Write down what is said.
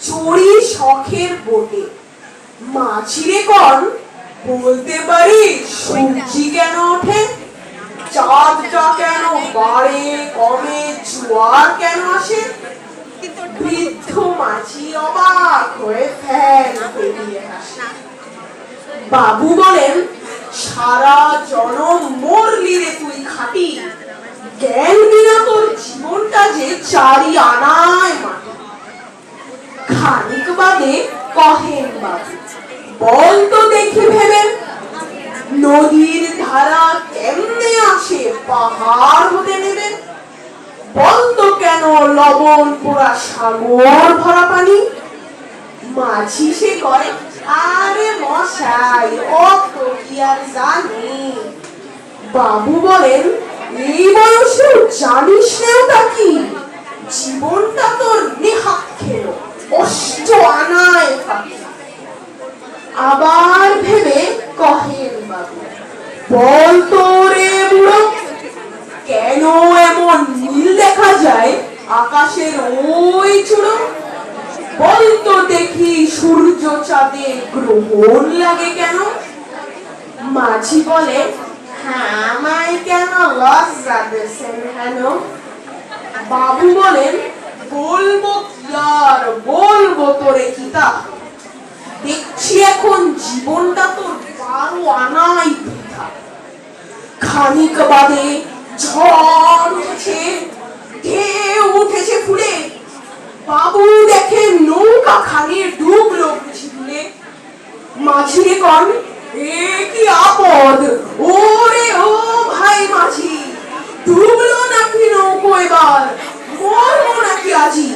চড়ি শখের বোটে। মাঝিরে কন বলতে পারি সূর্যি কেন ওঠে, চাঁদটা কেন বাড়ে কমে, জোয়ার কেন আসে? বৃদ্ধ মাঝি অবাক হয়ে ফ্যান পেরিয়ে আসে। বাবু বলেন, সারা জনম মরলি রে তুই খাটি, জ্ঞান বিনা তোর জীবনটা যে চারি আনায় মাটি। খানিক বাদে কহেন বাবু, বল তো দেখি ভেবে, নদীর ধারা কেমনে আসে পাহাড় হতে নেবে? বল তো কেন লবণ পোড়া সাগর ভরা পানি? মাঝি সে কয়, আরে মশাই অত কি আর জানি। বাবু বলেন, এই বয়সেও জানিস না ওটা কি? জীবনটা তোর নেহাত খেল, অষ্ট আনায় ফাঁকি। আবার ভেবে কহেন বাবু, বল তো রে বুড়ো, কেন এমন নীল দেখা যায় আকাশের ওই চূড়ো? বল তো দেখি সূর্য চাঁদে গ্রহণ লাগে কেন? মাঝি বলে, হ্যাঁ আমায় কেন লজ্জা দেশেন হেন? বাবু বলেন, বলবো কি আর বলবো তোরে কিতা, দেখছি এখন জীবনটা তোর বারো আনাই বৃথা। খানিক বাদে ঝড় উঠেছে, ঢেউ উঠেছে ফুলে। বাবু দেখে নৌকা খানি ডুবলো বুঝি ভুলে। মাঝিরে কন, এ কি আপদ, ওরে ও ভাই মাঝি, ডুবলো নাকি নৌকো এবার, মরবো নাকি আজি?